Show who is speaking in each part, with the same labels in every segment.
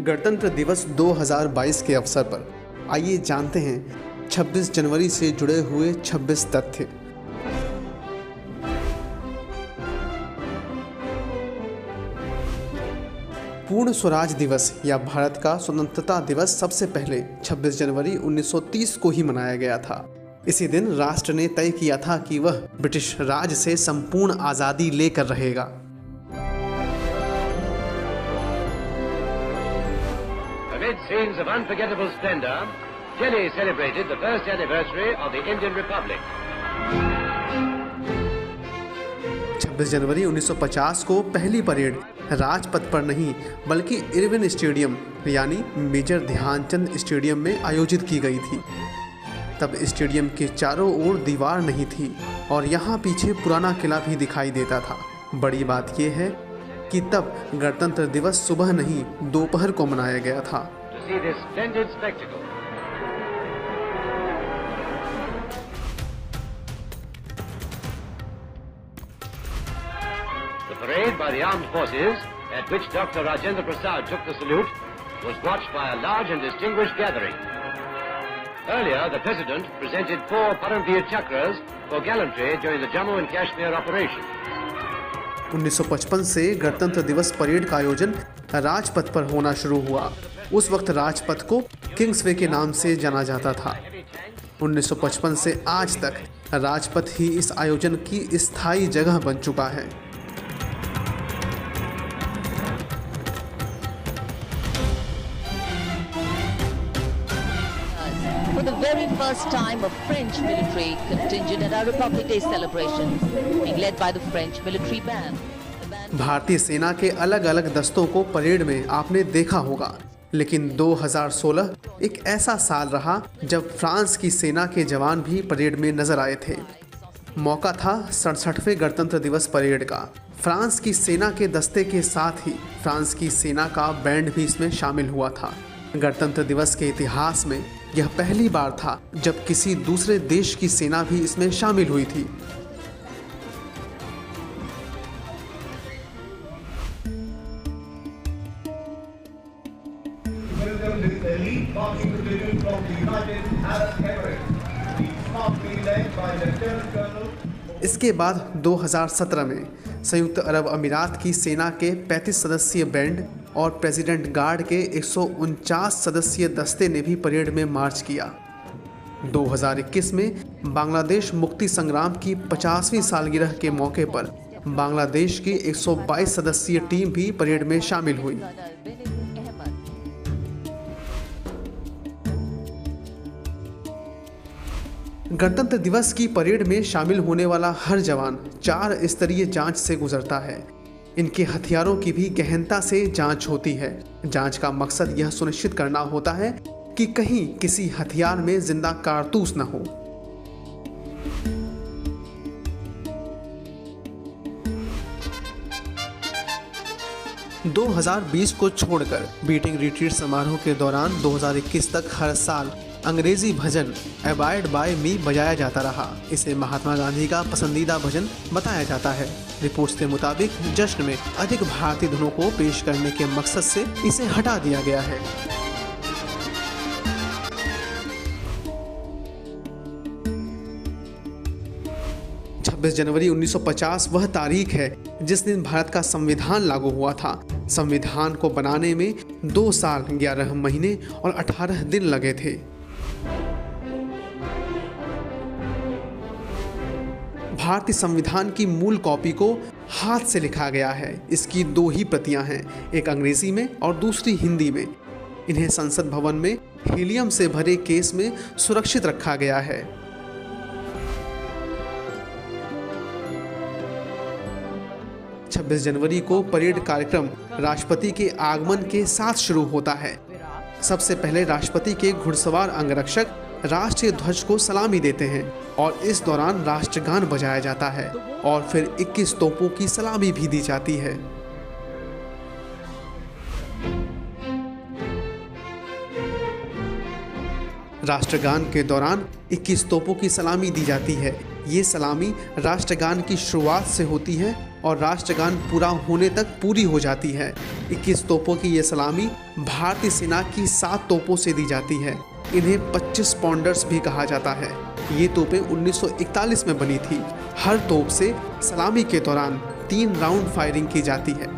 Speaker 1: गणतंत्र दिवस 2022 के अवसर पर आइए जानते हैं 26 जनवरी से जुड़े हुए 26 तथ्य। पूर्ण स्वराज दिवस या भारत का स्वतंत्रता दिवस सबसे पहले 26 जनवरी 1930 को ही मनाया गया था। इसी दिन राष्ट्र ने तय किया था कि वह ब्रिटिश राज से संपूर्ण आज़ादी लेकर रहेगा।
Speaker 2: Amid scenes of unforgettable splendor, Delhi celebrated the first anniversary of the Indian Republic.
Speaker 1: 26 जनवरी 1950 को पहली परेड राजपथ पर नहीं बल्कि इरविन स्टेडियम यानी मेजर ध्यानचंद स्टेडियम में आयोजित की गई थी। तब स्टेडियम के चारों ओर दीवार नहीं थी और यहाँ पीछे पुराना किला भी दिखाई देता था। बड़ी बात यह है कि तब गणतंत्र दिवस सुबह नहीं दोपहर को मनाया गया था।
Speaker 2: The parade by the armed forces, at which Dr. Rajendra Prasad took the salute, was watched by a large and distinguished gathering. Earlier, the President presented 4 Paramveer Chakras for gallantry during the Jammu and Kashmir operation.
Speaker 1: 1955 से गणतंत्र दिवस parade का आयोजन राजपथ पर होना शुरू हुआ। उस वक्त राजपथ को किंग्सवे के नाम से जाना जाता था। 1955 से आज तक राजपथ ही इस आयोजन की स्थायी जगह बन चुका है।
Speaker 3: For the very first time, a French military contingent at our Republic Day celebrations, being led by the French military band.
Speaker 1: भारतीय सेना के अलग अलग दस्तों को परेड में आपने देखा होगा, लेकिन 2016 एक ऐसा साल रहा जब फ्रांस की सेना के जवान भी परेड में नजर आए थे। मौका था 67वें गणतंत्र दिवस परेड का। फ्रांस की सेना के दस्ते के साथ ही फ्रांस की सेना का बैंड भी इसमें शामिल हुआ था। गणतंत्र दिवस के इतिहास में यह पहली बार था जब किसी दूसरे देश की सेना भी इसमें शामिल हुई थी। इसके बाद 2017 में संयुक्त अरब अमीरात की सेना के 35 सदस्यीय बैंड और प्रेसिडेंट गार्ड के 149 सदस्यीय दस्ते ने भी परेड में मार्च किया। 2021 में बांग्लादेश मुक्ति संग्राम की 50वीं सालगिरह के मौके पर बांग्लादेश की 122 सदस्यीय टीम भी परेड में शामिल हुई। गणतंत्र दिवस की परेड में शामिल होने वाला हर जवान 4 स्तरीय जांच से गुजरता है। इनके हथियारों की भी गहनता से जांच होती है। जांच का मकसद यह सुनिश्चित करना होता है कि कहीं किसी हथियार में जिंदा कारतूस न हो। दो 2020 को छोड़कर बीटिंग रिट्रीट समारोह के दौरान 2021 तक हर साल अंग्रेजी भजन अबाइड बाय मी बजाया जाता रहा। इसे महात्मा गांधी का पसंदीदा भजन बताया जाता है। रिपोर्ट्स के मुताबिक जश्न में अधिक भारतीय धुनों को पेश करने के मकसद से इसे हटा दिया गया है। जनवरी 1950 वह तारीख है जिस दिन भारत का संविधान लागू हुआ था। संविधान को बनाने में 2 साल 11 महीने और 18 दिन लगे थे। भारतीय संविधान की मूल कॉपी को हाथ से लिखा गया है। इसकी 2 ही प्रतियां हैं, एक अंग्रेजी में और दूसरी हिंदी में। इन्हें संसद भवन में हीलियम से भरे केस में सुरक्षित रखा गया है। जनवरी को परेड कार्यक्रम राष्ट्रपति के आगमन के साथ शुरू होता है। सबसे पहले राष्ट्रपति के घुड़सवार अंगरक्षक राष्ट्रीय ध्वज को सलामी देते हैं और इस दौरान राष्ट्रगान बजाया जाता है और फिर 21 तोपों की सलामी भी दी जाती है। राष्ट्रगान के दौरान 21 तोपों की सलामी दी जाती है। ये सलामी राष्ट्रगान की शुरुआत से होती है और राष्ट्रगान पूरा होने तक पूरी हो जाती है। 21 तोपों की ये सलामी भारतीय सेना की 7 तोपों से दी जाती है। इन्हें 25 पाउंडर्स भी कहा जाता है। ये तोपें 1941 में बनी थी। हर तोप से सलामी के दौरान 3 राउंड फायरिंग की जाती है।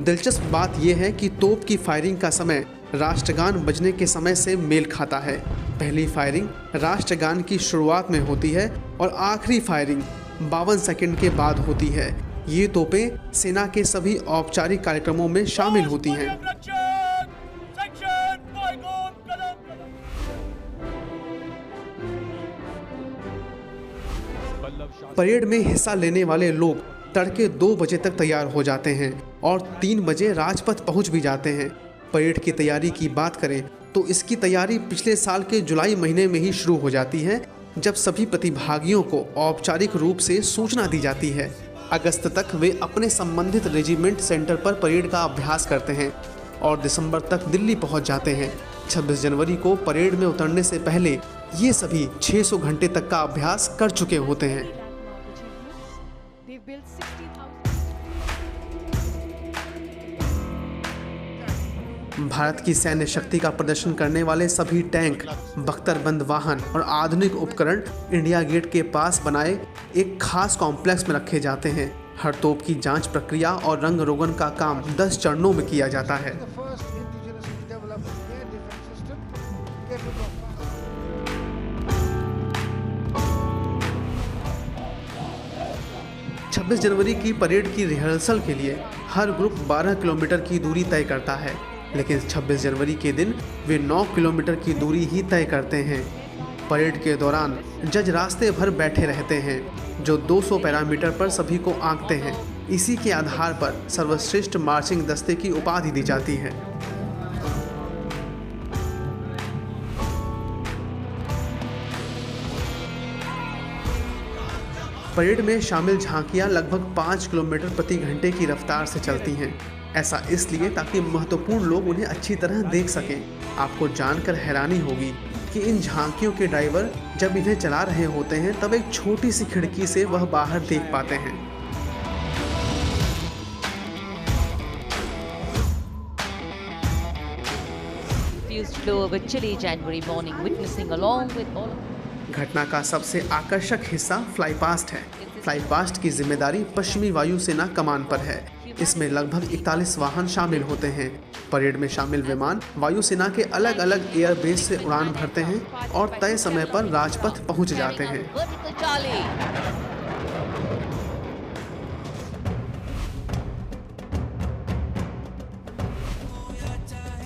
Speaker 1: दिलचस्प बात यह है कि तोप की फायरिंग का समय राष्ट्रगान बजने के समय से मेल खाता है। पहली फायरिंग राष्ट्रगान की शुरुआत में होती है और आखिरी फायरिंग 52 सेकंड के बाद होती है। ये तोपें सेना के सभी औपचारिक कार्यक्रमों में शामिल होती हैं। परेड में हिस्सा लेने वाले लोग तड़के 2 बजे तक तैयार हो जाते हैं और 3 बजे राजपथ पहुंच भी जाते हैं। परेड की तैयारी की बात करें तो इसकी तैयारी पिछले साल के जुलाई महीने में ही शुरू हो जाती है, जब सभी प्रतिभागियों को औपचारिक रूप से सूचना दी जाती है। अगस्त तक वे अपने संबंधित रेजिमेंट सेंटर पर परेड का अभ्यास करते हैं और दिसंबर तक दिल्ली पहुंच जाते हैं। 26 जनवरी को परेड में उतरने से पहले ये सभी 600 घंटे तक का अभ्यास कर चुके होते हैं। भारत की सैन्य शक्ति का प्रदर्शन करने वाले सभी टैंक, बख्तरबंद वाहन और आधुनिक उपकरण इंडिया गेट के पास बनाए एक खास कॉम्प्लेक्स में रखे जाते हैं। हर तोप की जांच प्रक्रिया और रंग रोगन का काम 10 चरणों में किया जाता है। छब्बीस जनवरी की परेड की रिहर्सल के लिए हर ग्रुप 12 किलोमीटर की दूरी तय करता है, लेकिन 26 जनवरी के दिन वे 9 किलोमीटर की दूरी ही तय करते हैं। परेड के दौरान जज रास्ते भर बैठे रहते हैं, जो 200 पैरामीटर पर सभी को आंकते हैं। इसी के आधार पर सर्वश्रेष्ठ मार्चिंग दस्ते की उपाधि दी जाती है। परेड में शामिल झांकियां लगभग 5 किलोमीटर प्रति घंटे की रफ्तार से चलती हैं। ऐसा इसलिए ताकि महत्वपूर्ण लोग उन्हें अच्छी तरह देख सकें। आपको जानकर हैरानी होगी कि इन झांकियों के ड्राइवर जब इन्हें चला रहे होते हैं तब एक छोटी सी खिड़की से वह बाहर देख पाते हैं। घटना का सबसे आकर्षक हिस्सा फ्लाईपास्ट है। फ्लाईपास्ट की जिम्मेदारी पश्चिमी वायुसेना कमान पर है। इसमें लगभग 41 वाहन शामिल होते हैं। परेड में शामिल विमान वायुसेना के अलग अलग एयरबेस से उड़ान भरते हैं और तय समय पर राजपथ पहुंच जाते हैं।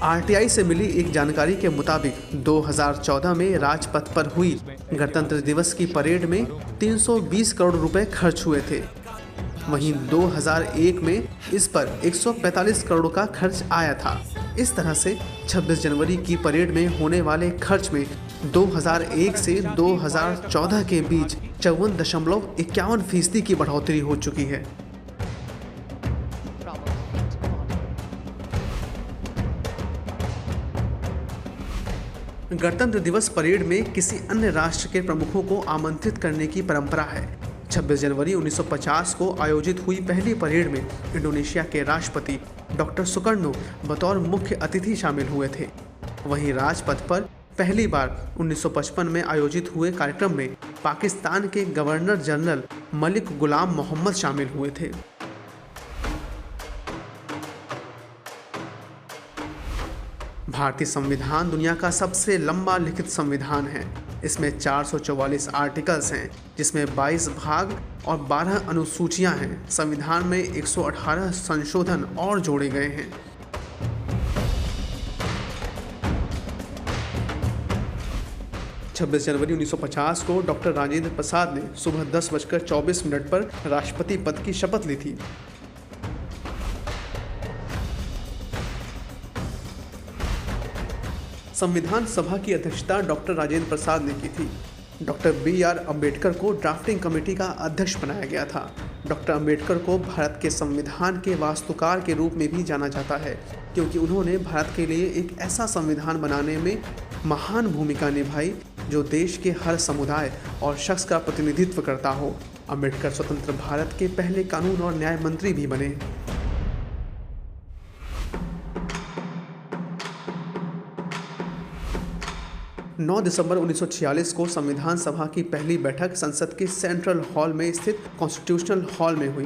Speaker 1: आरटीआई से मिली एक जानकारी के मुताबिक 2014 में राजपथ पर हुई गणतंत्र दिवस की परेड में 320 करोड़ रुपए खर्च हुए थे। वहीं 2001 में इस पर 145 करोड़ का खर्च आया था। इस तरह से 26 जनवरी की परेड में होने वाले खर्च में 2001 से 2014 के बीच 54.51% की बढ़ोतरी हो चुकी है। गणतंत्र दिवस परेड में किसी अन्य राष्ट्र के प्रमुखों को आमंत्रित करने की परंपरा है। 26 जनवरी 1950 को आयोजित हुई पहली परेड में इंडोनेशिया के राष्ट्रपति डॉक्टर सुकर्णो बतौर मुख्य अतिथि शामिल हुए थे। वहीं राजपथ पर पहली बार 1955 में आयोजित हुए कार्यक्रम में पाकिस्तान के गवर्नर जनरल मलिक गुलाम मोहम्मद शामिल हुए थे। भारतीय संविधान दुनिया का सबसे लंबा लिखित संविधान है। इसमें 444 आर्टिकल्स हैं, जिसमें 22 भाग और 12 अनुसूचियां हैं। संविधान में 118 संशोधन और जोड़े गए हैं। छब्बीस जनवरी 1950 को डॉक्टर राजेंद्र प्रसाद ने सुबह 10:24 पर राष्ट्रपति पद की शपथ ली थी। संविधान सभा की अध्यक्षता डॉक्टर राजेंद्र प्रसाद ने की थी। डॉक्टर BR अम्बेडकर को ड्राफ्टिंग कमेटी का अध्यक्ष बनाया गया था। डॉक्टर अंबेडकर को भारत के संविधान के वास्तुकार के रूप में भी जाना जाता है, क्योंकि उन्होंने भारत के लिए एक ऐसा संविधान बनाने में महान भूमिका निभाई जो देश के हर समुदाय और शख्स का प्रतिनिधित्व करता हो। अंबेडकर स्वतंत्र भारत के पहले कानून और न्याय मंत्री भी बने। 9 दिसंबर 1946 को संविधान सभा की पहली बैठक संसद के सेंट्रल हॉल में स्थित कॉन्स्टिट्यूशनल हॉल में हुई।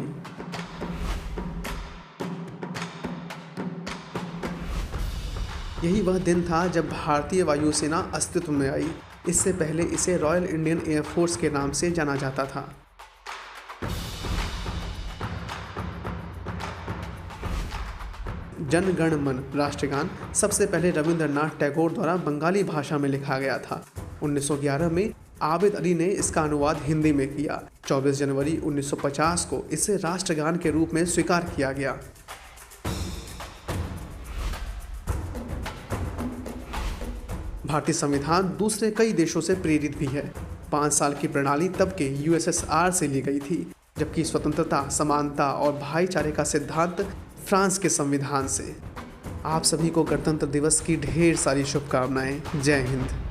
Speaker 1: यही वह दिन था जब भारतीय वायुसेना अस्तित्व में आई। इससे पहले इसे रॉयल इंडियन एयरफोर्स के नाम से जाना जाता था। जन गण मन राष्ट्रगान सबसे पहले रविंद्रनाथ टैगोर द्वारा बंगाली भाषा में लिखा गया था। 1911 में आबिद अली ने इसका अनुवाद हिंदी में किया। 24 जनवरी 1950 को इसे राष्ट्रगान के रूप में स्वीकार किया गया। भारतीय संविधान दूसरे कई देशों से प्रेरित भी है। 5 साल की प्रणाली तब के यूएसएसआर से ली गई थी, जबकि स्वतंत्रता, समानता और भाईचारे का सिद्धांत फ्रांस के संविधान से। आप सभी को गणतंत्र दिवस की ढेर सारी शुभकामनाएं। जय हिंद।